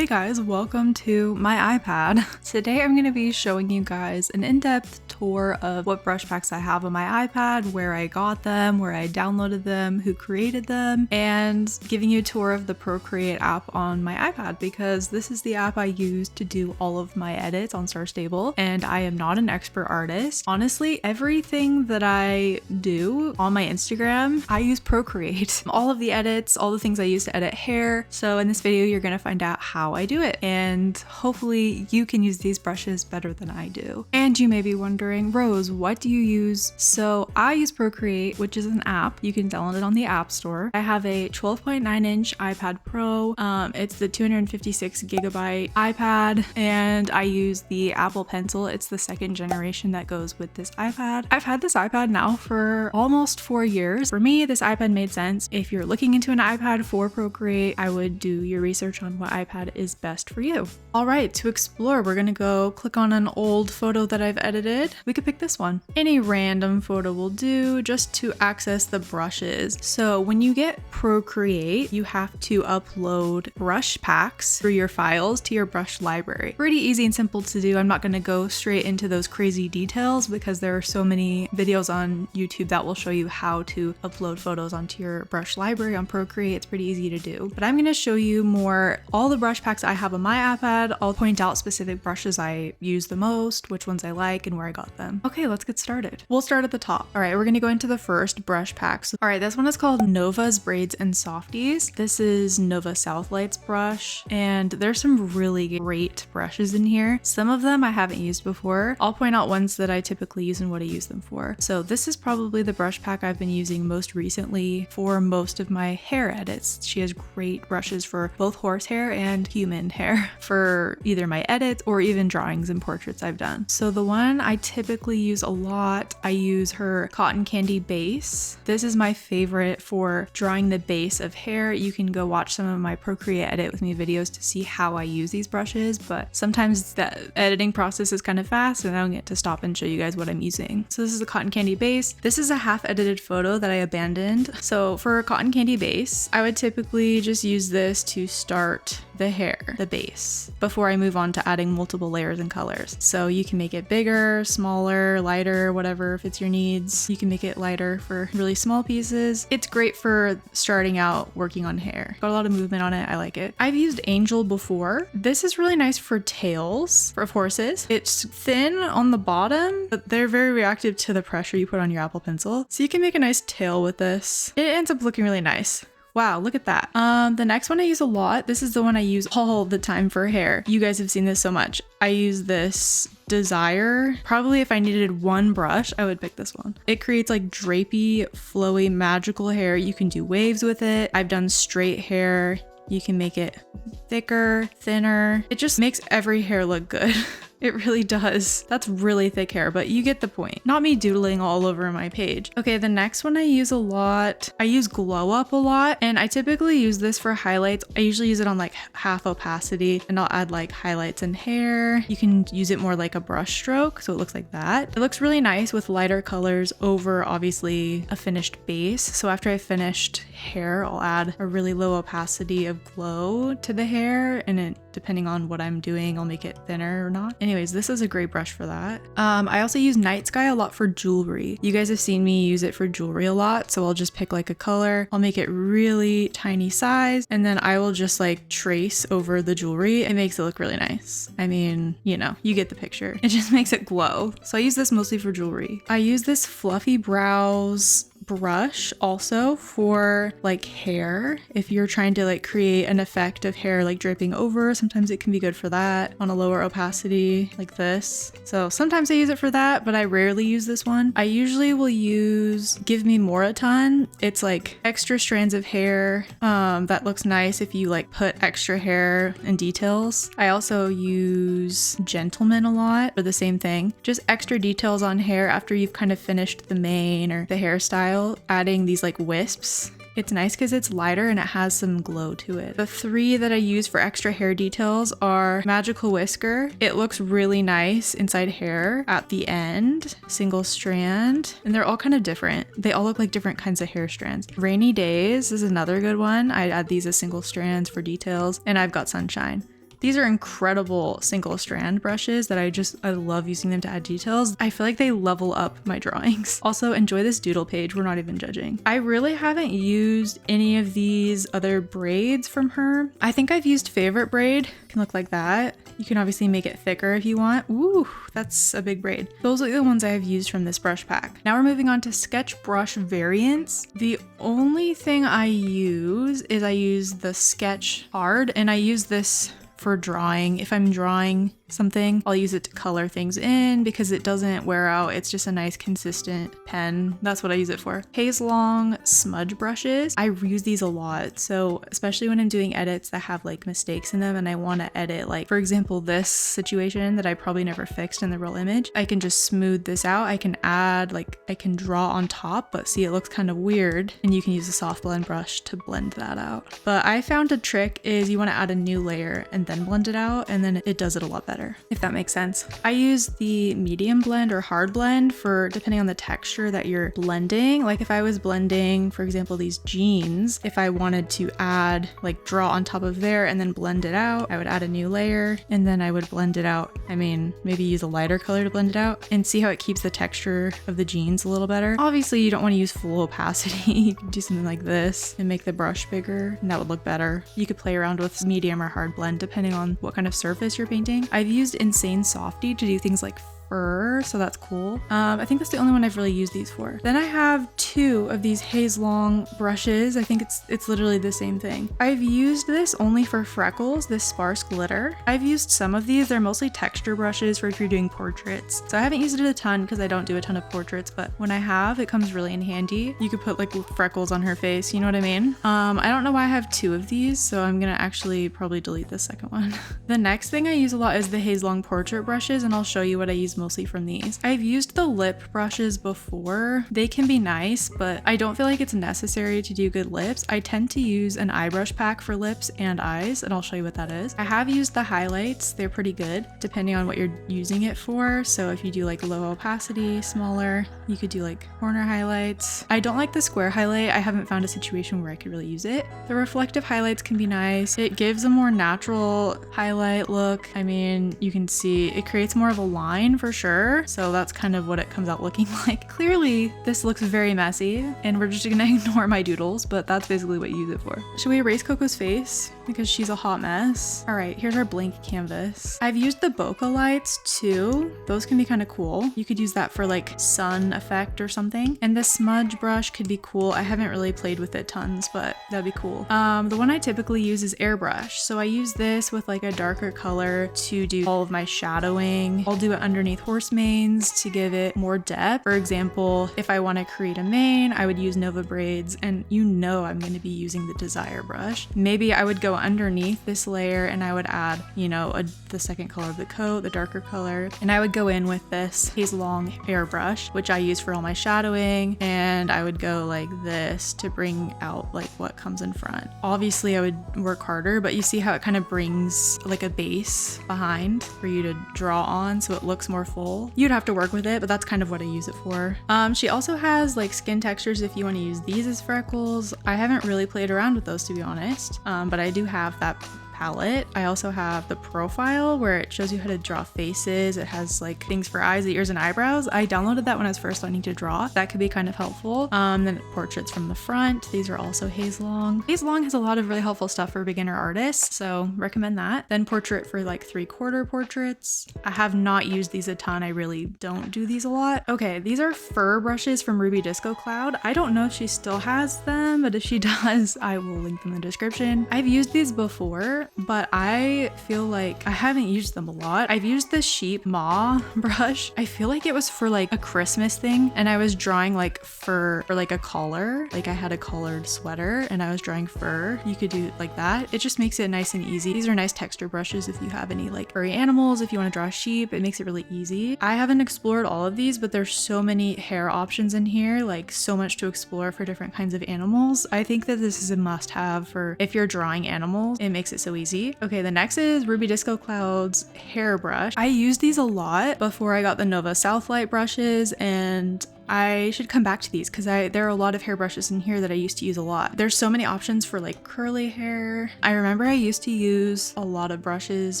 Hey guys, welcome to my iPad. Today I'm going to be showing you guys an in-depth tour of what brush packs I have on my iPad, where I got them, where I downloaded them, who created them, and giving you a tour of the Procreate app on my iPad because this is the app I use to do all of my edits on Star Stable, and I am not an expert artist. Honestly, everything that I do on my Instagram, I use Procreate. All of the edits, all the things I use to edit hair. So in this video, you're going to find out how I do it, and hopefully you can use these brushes better than I do. And you may be wondering, Rose, what do you use? So I use Procreate, which is an app. You can download it on the App Store. I have a 12.9-inch iPad Pro. It's the 256GB iPad, and I use the Apple Pencil. It's the second generation that goes with this iPad. I've had this iPad now for almost 4 years. For me, this iPad made sense. If you're looking into an iPad for Procreate, I would do your research on what iPad is best for you. All right, to explore, we're gonna go click on an old photo that I've edited. We could pick this one. Any random photo will do, just to access the brushes. So when you get Procreate, you have to upload brush packs through your files to your brush library. Pretty easy and simple to do. I'm not gonna go straight into those crazy details because there are so many videos on YouTube that will show you how to upload photos onto your brush library on Procreate. It's pretty easy to do. But I'm gonna show you more all the brush packs I have on my iPad. I'll point out specific brushes I use the most, which ones I like, and where I got them. Okay, let's get started. We'll start at the top. All right, we're gonna go into the first brush packs. All right, this one is called Nova's Braids and Softies. This is Nova Southlight's brush, and there's some really great brushes in here. Some of them I haven't used before. I'll point out ones that I typically use and what I use them for. So this is probably the brush pack I've been using most recently for most of my hair edits. She has great brushes for both horsehair and human hair for either my edits or even drawings and portraits I've done. So the one I typically use a lot, I use her Cotton Candy base. This is my favorite for drawing the base of hair. You can go watch some of my Procreate edit with me videos to see how I use these brushes, but sometimes the editing process is kind of fast and I don't get to stop and show you guys what I'm using. So this is the Cotton Candy base. This is a half edited photo that I abandoned. So for a Cotton Candy base, I would typically just use this to start the hair, the base, before I move on to adding multiple layers and colors. So you can make it bigger, smaller, lighter, whatever fits your needs. You can make it lighter for really small pieces. It's great for starting out working on hair. Got a lot of movement on it. I like it. I've used Angel before. This is really nice for tails of horses. It's thin on the bottom, but they're very reactive to the pressure you put on your Apple Pencil. So you can make a nice tail with this. It ends up looking really nice. Wow, look at that. The next one I use a lot. This is the one I use all the time for hair. You guys have seen this so much. I use this Desire. Probably if I needed one brush, I would pick this one. It creates like drapey, flowy, magical hair. You can do waves with it. I've done straight hair. You can make it thicker, thinner. It just makes every hair look good. It really does. That's really thick hair, but you get the point. Not me doodling all over my page. Okay, the next one I use a lot. I use Glow Up a lot, and I typically use this for highlights. I usually use it on like half opacity, and I'll add like highlights and hair. You can use it more like a brush stroke, so it looks like that. It looks really nice with lighter colors over obviously a finished base. So after I finished hair, I'll add a really low opacity of glow to the hair, and it, depending on what I'm doing, I'll make it thinner or not. Anyways, this is a great brush for that. I also use Night Sky a lot for jewelry. You guys have seen me use it for jewelry a lot, so I'll just pick like a color. I'll make it really tiny size, and then I will just like trace over the jewelry. It makes it look really nice. I mean, you know, you get the picture. It just makes it glow. So I use this mostly for jewelry. I use this Fluffy Brows brush also for like hair. If you're trying to like create an effect of hair like dripping over, sometimes it can be good for that on a lower opacity like this. So sometimes I use it for that, but I rarely use this one. I usually will use Give Me More a ton. It's like extra strands of hair that looks nice if you like put extra hair and details. I also use Gentleman a lot for the same thing. Just extra details on hair after you've kind of finished the mane or the hairstyle. Adding these like wisps. It's nice because it's lighter and it has some glow to it. The three that I use for extra hair details are Magical Whisker. It looks really nice inside hair at the end, single strand, and they're all kind of different. They all look like different kinds of hair strands. Rainy Days is another good one. I add these as single strands for details, and I've got Sunshine. These are incredible single strand brushes that I love using them to add details. I feel like they level up my drawings. Also, enjoy this doodle page. We're not even judging. I really haven't used any of these other braids from her. I think I've used Favorite Braid. It can look like that. You can obviously make it thicker if you want. Ooh, that's a big braid. Those are the ones I have used from this brush pack. Now we're moving on to sketch brush variants. The only thing I use is I use the Sketch Hard, and I use this for drawing. If I'm drawing something, I'll use it to color things in because it doesn't wear out. It's just a nice consistent pen. That's what I use it for. Long smudge brushes. I use these a lot. So especially when I'm doing edits that have like mistakes in them and I want to edit, like for example, this situation that I probably never fixed in the real image, I can just smooth this out. I can add, like I can draw on top, but see, it looks kind of weird, and you can use a soft blend brush to blend that out. But I found a trick is you want to add a new layer and then blend it out, and then it does it a lot better, if that makes sense. I use the medium blend or hard blend for depending on the texture that you're blending. Like if I was blending, for example, these jeans, if I wanted to add, like draw on top of there and then blend it out, I would add a new layer and then I would blend it out. I mean, maybe use a lighter color to blend it out and see how it keeps the texture of the jeans a little better. Obviously, you don't want to use full opacity. You could do something like this and make the brush bigger, and that would look better. You could play around with medium or hard blend depending on what kind of surface you're painting. I've used Insane Softy to do things like fur, so that's cool. I think that's the only one I've really used these for. Then I have two of these Long brushes. I think it's literally the same thing. I've used this only for freckles, this sparse glitter. I've used some of these. They're mostly texture brushes for if you're doing portraits. So I haven't used it a ton because I don't do a ton of portraits, but when I have, it comes really in handy. You could put like freckles on her face, you know what I mean? I don't know why I have two of these, so I'm gonna actually probably delete the second one. The next thing I use a lot is the Long portrait brushes, and I'll show you what I use mostly from these. I've used the lip brushes before. They can be nice, but I don't feel like it's necessary to do good lips. I tend to use an eye brush pack for lips and eyes, and I'll show you what that is. I have used the highlights. They're pretty good depending on what you're using it for. So if you do like low opacity, smaller, you could do like corner highlights. I don't like the square highlight. I haven't found a situation where I could really use it. The reflective highlights can be nice. It gives a more natural highlight look. I mean, you can see it creates more of a line for sure. So that's kind of what it comes out looking like. Clearly, this looks very messy, and we're just gonna ignore my doodles, but that's basically what you use it for. Should we erase Coco's face? Because she's a hot mess. All right, here's our blank canvas. I've used the bokeh lights too. Those can be kind of cool. You could use that for like sun effect or something. And the smudge brush could be cool. I haven't really played with it tons, but that'd be cool. The one I typically use is airbrush. So I use this with like a darker color to do all of my shadowing. I'll do it underneath horse manes to give it more depth. For example, if I want to create a mane, I would use Nova braids, and you know I'm going to be using the Desire brush. Maybe I would go underneath this layer and I would add, you know, the second color of the coat, the darker color, and I would go in with this Long airbrush, which I use for all my shadowing, and I would go like this to bring out like what comes in front. Obviously, I would work harder, but you see how it kind of brings like a base behind for you to draw on so it looks more full. You'd have to work with it, but that's kind of what I use it for. She also has like skin textures if you want to use these as freckles. I haven't really played around with those, to be honest, but I do have that palette. I also have the profile where it shows you how to draw faces. It has like things for eyes, ears, and eyebrows. I downloaded that when I was first learning to draw. That could be kind of helpful. Then portraits from the front. These are also Long. Long has a lot of really helpful stuff for beginner artists, so recommend that. Then portrait for like 3/4 portraits. I have not used these a ton. I really don't do these a lot. Okay, these are fur brushes from Ruby Disco Cloud. I don't know if she still has them, but if she does, I will link them in the description. I've used these before, but I feel like I haven't used them a lot. I've used the sheep maw brush. I feel like it was for like a Christmas thing, and I was drawing like fur or like a collar. Like I had a collared sweater and I was drawing fur. You could do it like that. It just makes it nice and easy. These are nice texture brushes if you have any like furry animals. If you want to draw a sheep, it makes it really easy. I haven't explored all of these, but there's so many hair options in here, like so much to explore for different kinds of animals. I think that this is a must-have for if you're drawing animals. It makes it so easy. Okay, the next is Ruby Disco Cloud's hairbrush. I used these a lot before I got the Nova Southlight brushes, and I should come back to these because there are a lot of hairbrushes in here that I used to use a lot. There's so many options for like curly hair. I remember I used to use a lot of brushes.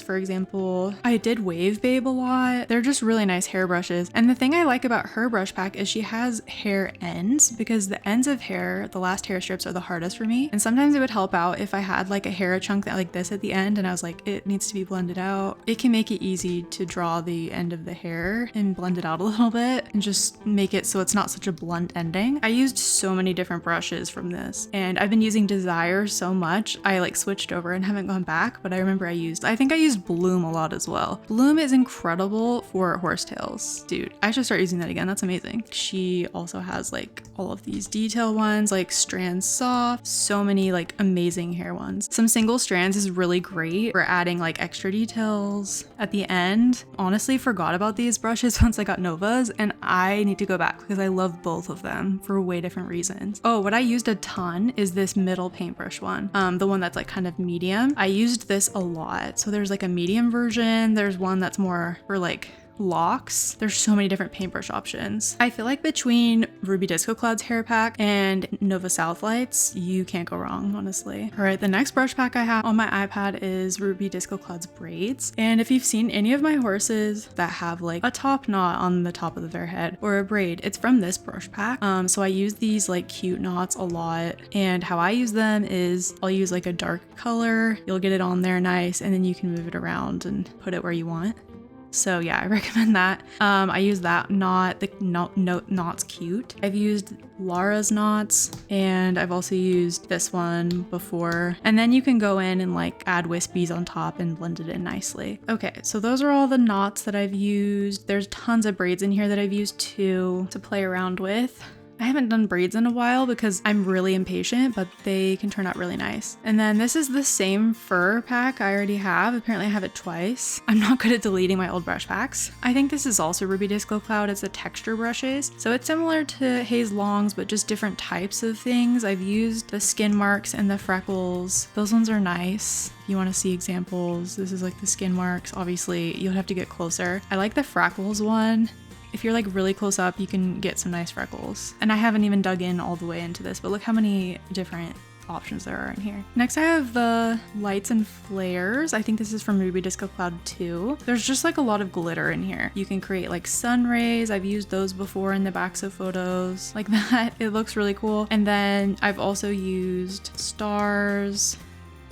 For example, I did Wave Babe a lot. They're just really nice hairbrushes. And the thing I like about her brush pack is she has hair ends, because the ends of hair, the last hair strips, are the hardest for me. And sometimes it would help out if I had like a hair chunk that like this at the end and I was like, it needs to be blended out. It can make it easy to draw the end of the hair and blend it out a little bit and just make it so it's not such a blunt ending. I used so many different brushes from this, and I've been using Desire so much. I like switched over and haven't gone back, but I remember I think I used Bloom a lot as well. Bloom is incredible for horsetails. Dude, I should start using that again. That's amazing. She also has like all of these detail ones, like Strand Soft, so many like amazing hair ones. Some single strands is really great for adding like extra details at the end. Honestly, forgot about these brushes once I got Novas, and I need to go back because I love both of them for way different reasons. Oh, what I used a ton is this middle paintbrush one, the one that's like kind of medium. I used this a lot. So there's like a medium version. There's one that's more for like locks. There's so many different paintbrush options. I feel like between Ruby Disco Cloud's hair pack and Nova Southlights, you can't go wrong, honestly. All right, the next brush pack I have on my iPad is Ruby Disco Cloud's braids. And if you've seen any of my horses that have like a top knot on the top of their head or a braid, it's from this brush pack. So I use these like cute knots a lot. And how I use them is I'll use like a dark color. You'll get it on there nice, and then you can move it around and put it where you want. So yeah, I recommend that. I use that knot. The knot's cute. I've used Lara's knots, and I've also used this one before. And then you can go in and like add wispies on top and blend it in nicely. Okay, so those are all the knots that I've used. There's tons of braids in here that I've used too to play around with. I haven't done braids in a while because I'm really impatient, but they can turn out really nice. And then this is the same fur pack I already have. Apparently I have it twice. I'm not good at deleting my old brush packs. I think this is also Ruby Disco Cloud. It's the texture brushes. So it's similar to Haze Longs, but just different types of things. I've used the skin marks and the freckles. Those ones are nice. If you want to see examples, this is like the skin marks. Obviously, you'll have to get closer. I like the freckles one. If you're like really close up, you can get some nice freckles. And I haven't even dug in all the way into this, but look how many different options there are in here. Next, I have the lights and flares. I think this is from Ruby Disco Cloud 2. There's just like a lot of glitter in here. You can create like sun rays. I've used those before in the backs of photos like that. It looks really cool. And then I've also used stars,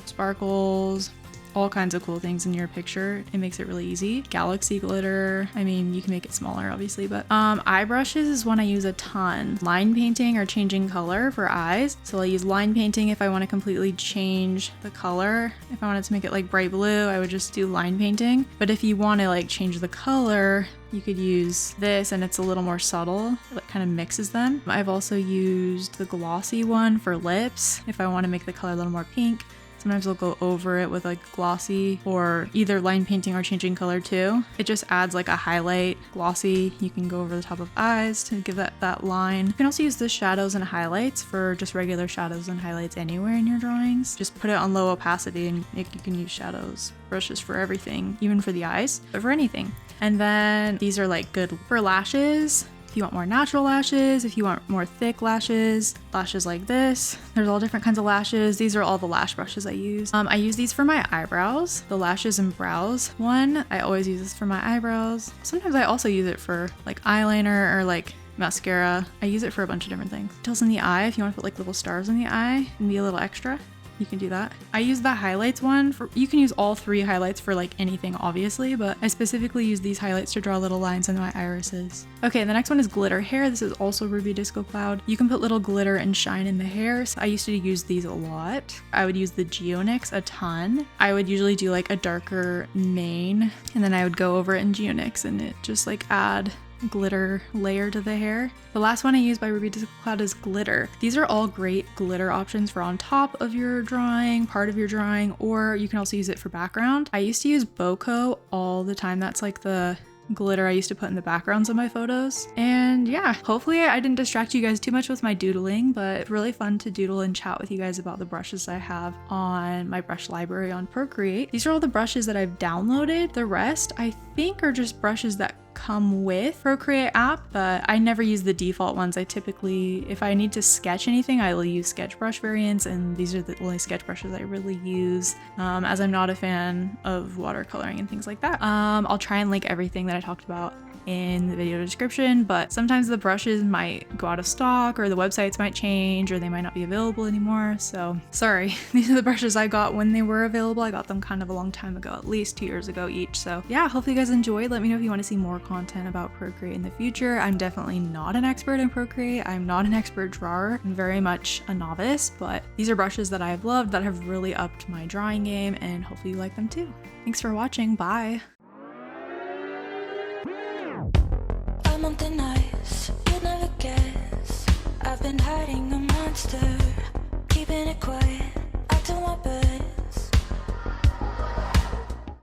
sparkles, all kinds of cool things in your picture. It makes it really easy. Galaxy glitter. I mean, you can make it smaller obviously, but eye brushes is one I use a ton. Line painting or changing color for eyes. So I'll use line painting if I want to completely change the color. If I wanted to make it like bright blue, I would just do line painting. But if you want to like change the color, you could use this, and it's a little more subtle. It kind of mixes them. I've also used the glossy one for lips if I want to make the color a little more pink. Sometimes I'll go over it with like glossy or either line painting or changing color too. It just adds like a highlight. Glossy, you can go over the top of eyes to give that line. You can also use the shadows and highlights for just regular shadows and highlights anywhere in your drawings. Just put it on low opacity and you can use shadows brushes for everything, even for the eyes, but for anything. And then these are like good for lashes. If you want more natural lashes, if you want more thick lashes like this, there's all different kinds of lashes. These are all the lash brushes I use. I use these for my eyebrows, the lashes and brows one. I always use this for my eyebrows. Sometimes I also use it for like eyeliner or like mascara. I use it for a bunch of different things. Details in the eye, if you want to put like little stars in the eye and be a little extra, you can do that. I use the highlights one for, you can use all three highlights for like anything obviously, but I specifically use these highlights to draw little lines into my irises. Okay, the next one is glitter hair. This is also Ruby Disco Cloud. You can put little glitter and shine in the hair. So I used to use these a lot. I would use the Geonyx a ton. I would usually do like a darker mane, and then I would go over it in Geonyx and it just like add glitter layer to the hair. The last one I use by Ruby Disco Cloud is glitter. These are all great glitter options for on top of your drawing, part of your drawing, or you can also use it for background. I used to use Boko all the time. That's like the glitter I used to put in the backgrounds of my photos. And yeah, hopefully I didn't distract you guys too much with my doodling, but it's really fun to doodle and chat with you guys about the brushes I have on my brush library on Procreate. These are all the brushes that I've downloaded. The rest I think are just brushes that come with Procreate app, but I never use the default ones. I typically, if I need to sketch anything, I will use sketch brush variants, and these are the only sketch brushes I really use, as I'm not a fan of watercoloring and things like that. I'll try and link everything that I talked about in the video description, but sometimes the brushes might go out of stock, or the websites might change, or they might not be available anymore. So sorry. These are the brushes I got when they were available. I got them kind of a long time ago, at least 2 years ago each. So yeah, hopefully you guys enjoyed. Let me know if you want to see more content about Procreate in the future. I'm definitely not an expert in Procreate. I'm not an expert drawer. I'm very much a novice, but these are brushes that I've loved, that have really upped my drawing game, and hopefully you like them too. Thanks for watching. Bye. I'm on thin ice, you'd never guess. I've been hiding a monster, keeping it quiet. I do my best.